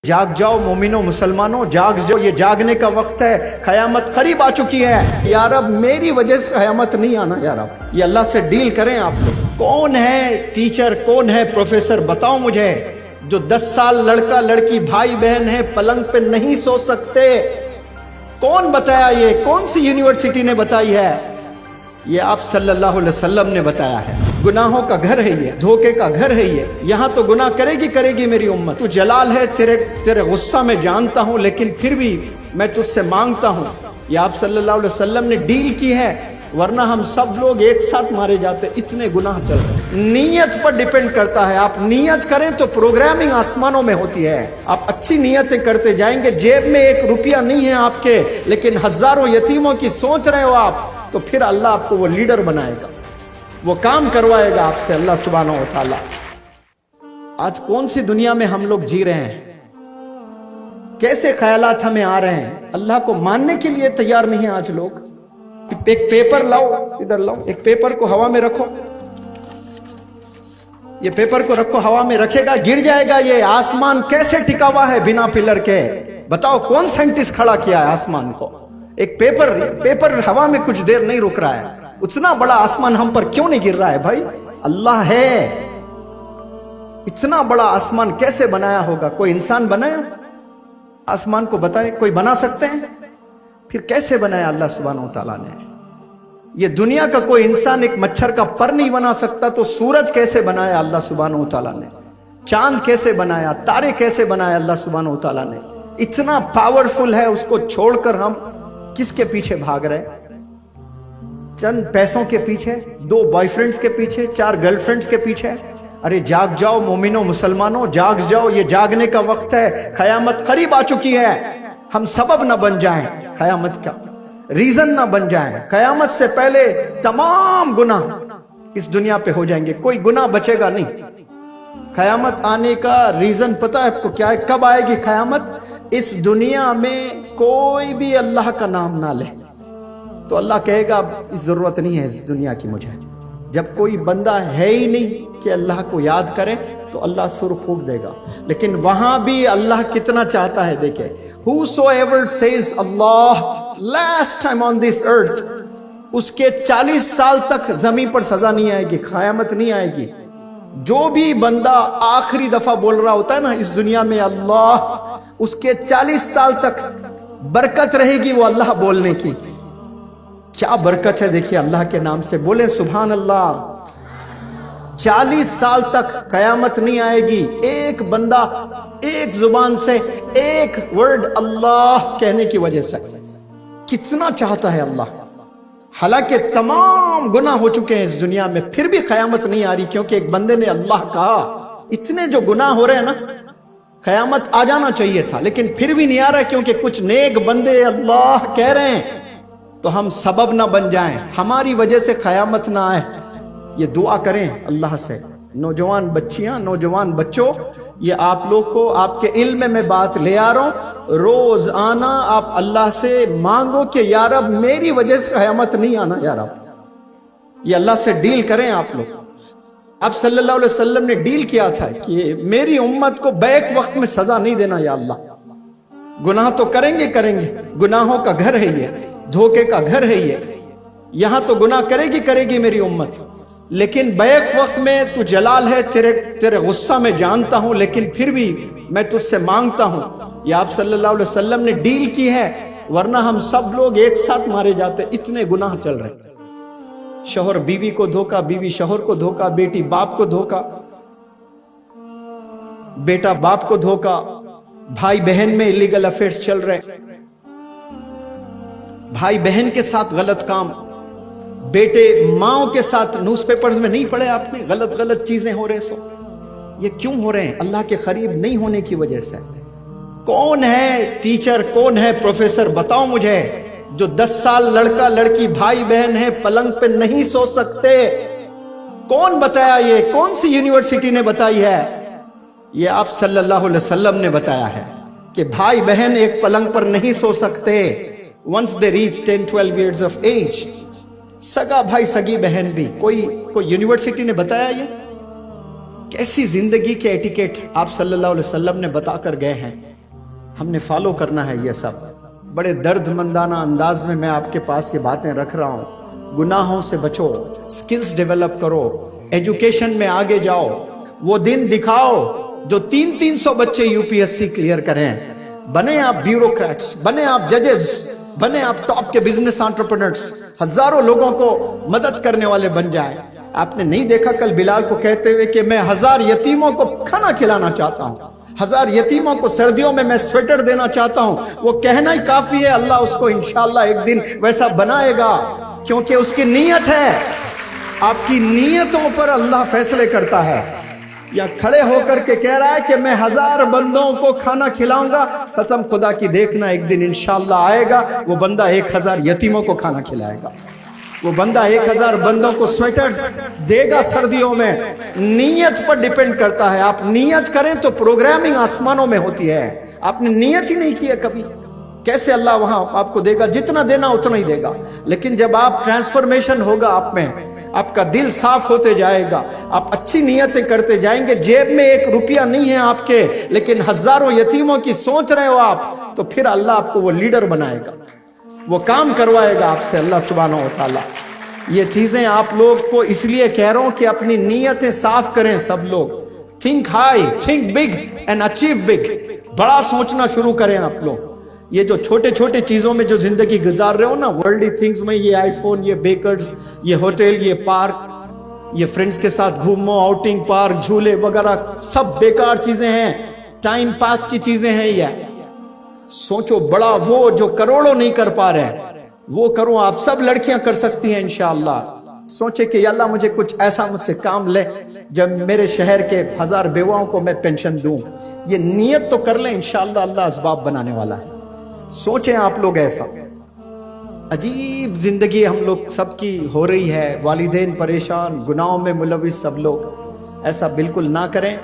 जाग जाओ मोमिनो मुसलमानों, जाग जाओ, ये जागने का वक्त है। क़यामत करीब आ चुकी है। या रब मेरी वजह से क़यामत नहीं आना या रब। ये अल्लाह से डील करें आप लोग। कौन है टीचर, कौन है प्रोफेसर, बताओ मुझे, जो 10 साल लड़का लड़की भाई बहन है पलंग पे नहीं सो सकते? कौन बताया? ये कौन सी यूनिवर्सिटी ने बताई है? ये आप सल्लल्लाहु अलैहि वसल्लम ने बताया है। गुनाहों का घर है ये, धोखे का घर है ये। यहाँ तो गुनाह करेगी मेरी उम्मत। तू जलाल है, तेरे गुस्सा में जानता हूँ, लेकिन फिर भी मैं तुझसे मांगता हूँ। ये आप सल्लल्लाहु अलैहि वसल्लम ने डील की है, वरना हम सब लोग एक साथ मारे जाते। इतने गुनाह चल रहे। नीयत पर डिपेंड करता है। आप नीयत करें तो प्रोग्रामिंग आसमानों में होती है। आप अच्छी नीयतें करते जाएंगे, जेब में 1 रुपया नहीं है आपके, लेकिन हजारों यतीमों की सोच रहे हो आप, तो फिर अल्लाह आपको वो लीडर बनाएगा, वो काम करवाएगा आपसे अल्लाह सुब्हानहू व तआला। आज कौन सी दुनिया में हम लोग जी रहे हैं? कैसे ख्यालात हमें आ रहे हैं? अल्लाह को मानने के लिए तैयार नहीं है आज लोग। एक पेपर लाओ, इधर लाओ, एक पेपर को हवा में रखो, ये पेपर को रखो, हवा में रखेगा, गिर जाएगा। ये आसमान कैसे टिका हुआ है बिना पिलर के? बताओ कौन साइंटिस्ट खड़ा किया है आसमान को? एक पेपर हवा में कुछ देर नहीं रुक रहा है। उतना बड़ा आसमान हम पर क्यों नहीं गिर रहा है भाई? अल्लाह है। इतना बड़ा आसमान कैसे बनाया होगा? कोई इंसान बनाया आसमान को? बताए कोई बना सकते हैं? फिर कैसे बनाया अल्लाह सुब्हानहू व तआला ने? ये दुनिया का कोई इंसान एक मच्छर का पर नहीं बना सकता, तो सूरज कैसे बनाया अल्लाह सुब्हानहू व तआला ने? चांद कैसे बनाया? तारे कैसे बनाया अल्लाह सुब्हानहू व तआला ने? इतना पावरफुल है, उसको छोड़कर हम किसके पीछे भाग रहे? चंद पैसों के पीछे, 2 बॉयफ्रेंड्स के पीछे, 4 गर्लफ्रेंड्स के पीछे। अरे जाग जाओ मोमिनो मुसलमानों, जाग जाओ, ये जागने का वक्त है। क़यामत करीब आ चुकी है। हम सबब न बन जाएं, क़यामत का रीजन न बन जाएं। क़यामत से पहले तमाम गुनाह इस दुनिया पे हो जाएंगे, कोई गुनाह बचेगा नहीं। क़यामत आने का रीजन पता है आपको क्या है? कब आएगी क़यामत? इस दुनिया में कोई भी अल्लाह का नाम ना ले तो अल्लाह कहेगा अब इस जरूरत नहीं है इस दुनिया की मुझे। जब कोई बंदा है ही नहीं कि अल्लाह को याद करे, तो अल्लाह सुर फूंक देगा। लेकिन वहां भी अल्लाह कितना चाहता है, देखे, whosoever says Allah last time on this earth, उसके 40 साल तक जमीन पर सजा नहीं आएगी, क़यामत नहीं आएगी। जो भी बंदा आखिरी दफा बोल रहा होता है ना इस दुनिया में अल्लाह, उसके 40 साल तक बरकत रहेगी वो अल्लाह बोलने की। क्या बरकत है देखिए अल्लाह के नाम से, बोले सुभान अल्लाह। 40 साल तक क़यामत नहीं आएगी। एक बंदा एक जुबान से एक वर्ड अल्लाह कहने की वजह से कितना चाहता है अल्लाह। हालांकि तमाम गुनाह हो चुके हैं इस दुनिया में, फिर भी क़यामत नहीं आ रही, क्योंकि एक बंदे ने अल्लाह कहा। इतने जो गुनाह हो रहे हैं ना, क़यामत आ जाना चाहिए था, लेकिन फिर भी नहीं आ रहा, क्योंकि कुछ नेक बंदे अल्लाह कह रहे हैं। तो हम सबब ना बन जाएं, हमारी वजह से क़यामत ना आए। ये दुआ करें अल्लाह से। नौजवान बच्चियां, नौजवान बच्चों, ये आप लोग को आपके इल्म में बात ले आ रहा हूं। रोज आना आप अल्लाह से मांगो कि या रब मेरी वजह से क़यामत नहीं आना या रब। ये अल्लाह से डील करें आप लोग। अब सल्लल्लाहु अलैहि वसल्लम ने डील किया था कि मेरी उम्मत को बैक वक्त में सजा नहीं देना या अल्लाह। गुनाह तो करेंगे, गुनाहों का घर है ये, धोखे का घर है ये। यहां तो गुनाह करेगी मेरी उम्मत, लेकिन बैक वक्त में तू जलाल है, तेरे गुस्सा में जानता हूं, लेकिन फिर भी मैं तुझसे मांगता हूं। ये आप सल्लल्लाहु अलैहि वसल्लम ने डील की है, वरना हम सब लोग एक साथ मारे जाते। इतने गुनाह चल रहे। शौहर बीवी को धोखा, बीवी शौहर को धोखा, बेटी बाप को धोखा, बेटा बाप को धोखा, भाई बहन में इलीगल अफेयर्स चल रहे, भाई बहन के साथ गलत काम, बेटे माओ के साथ। न्यूज़पेपर्स में नहीं पढ़े आपने? गलत चीजें हो रहे। सो ये क्यों हो रहे हैं? अल्लाह के करीब नहीं होने की वजह से। कौन है टीचर, कौन है प्रोफेसर, बताओ मुझे, जो 10 साल लड़का लड़की भाई बहन है पलंग पे नहीं सो सकते? कौन बताया? ये कौन सी यूनिवर्सिटी ने बताई है? ये आप सल्लल्लाहु अलैहि वसल्लम ने बताया है कि भाई बहन एक पलंग पर नहीं सो सकते once they reach 10-12 years of age। सगा भाई सगी बहन भी। कोई यूनिवर्सिटी ने बताया ये? कैसी जिंदगी के एटिकेट आप सल्लल्लाहु अलैहि वसल्लम ने बताकर गए हैं। ہم نے فالو کرنا ہے یہ سب. بڑے درد مندانہ انداز میں آپ کے پاس یہ باتیں رکھ رہا ہوں. گناہوں سے بچو، سکلز ڈیولپ کرو، ایجوکیشن میں آگے جاؤ، وہ دن دکھاؤ جو 300 بچے UPSC کلیئر کریں. بنے آپ بیوروکریٹس، بنے آپ ججز، بنے آپ ٹاپ کے بزنس انٹرپرینرز، ہزاروں لوگوں کو مدد کرنے والے بن جائیں. آپ نے نہیں دیکھا کل بلال کو کہتے ہوئے کہ میں 1000 یتیموں کو کھانا کھلانا چاہتا ہوں، 1000 یتیموں کو سردیوں میں سویٹر دینا چاہتا ہوں. وہ کہنا ہی کافی ہے، اللہ اس کو انشاءاللہ ایک دن ویسا بنائے گا، کیونکہ اس کی نیت ہے. آپ کی نیتوں پر اللہ فیصلے کرتا ہے. یا کھڑے ہو کر کے کہہ رہا ہے کہ میں 1000 بندوں کو کھانا کھلاؤں گا، قسم خدا کی دیکھنا ایک دن انشاءاللہ آئے گا، وہ بندہ 1000 یتیموں کو کھانا کھلائے گا، وہ بندہ 1000 بندوں کو سویٹرز دے گا سردیوں میں. نیت پر ڈیپینڈ کرتا ہے. آپ نیت کریں تو پروگرامنگ آسمانوں میں ہوتی ہے. آپ نے نیت ہی نہیں کی ہے کبھی، کیسے اللہ وہاں آپ کو دے گا؟ جتنا دینا اتنا ہی دے گا. لیکن جب آپ ٹرانسفارمیشن ہوگا آپ میں، آپ کا دل صاف ہوتے جائے گا، آپ اچھی نیتیں کرتے جائیں گے، جیب میں 1 روپیہ نہیں ہے آپ کے، لیکن ہزاروں یتیموں کی سوچ رہے ہو آپ، تو پھر اللہ آپ کو وہ لیڈر بنائے گا، وہ کام کروائے گا آپ سے اللہ سبحانہ و تعالی. یہ چیزیں آپ لوگ کو اس لیے کہہ رہا ہوں کہ اپنی نیتیں صاف کریں. سب لوگ think high, think big and achieve big. بڑا سوچنا شروع کریں آپ لوگ. یہ جو چھوٹے چھوٹے چیزوں میں جو زندگی گزار رہے ہو نا، ورلڈی تھنگز میں، یہ آئی فون، یہ بیکرز، یہ ہوٹل، یہ پارک، یہ فرینڈز کے ساتھ گھومو، آؤٹنگ، پارک، جھولے وغیرہ، سب بیکار چیزیں ہیں، ٹائم پاس کی چیزیں ہیں. یہ سوچو بڑا، وہ جو کروڑوں نہیں کر پا رہے وہ کروں. آپ سب لڑکیاں کر سکتی ہیں انشاءاللہ. سوچے کہ یا اللہ مجھے کچھ ایسا مجھ سے کام لے جب میرے شہر کے 1000 بیواؤں کو میں پینشن دوں. یہ نیت تو کر لیں، انشاءاللہ اللہ اسباب بنانے والا ہے. سوچیں آپ لوگ ایسا. عجیب زندگی ہم لوگ سب کی ہو رہی ہے، والدین پریشان، گناہوں میں ملوث سب لوگ. ایسا بالکل نہ کریں.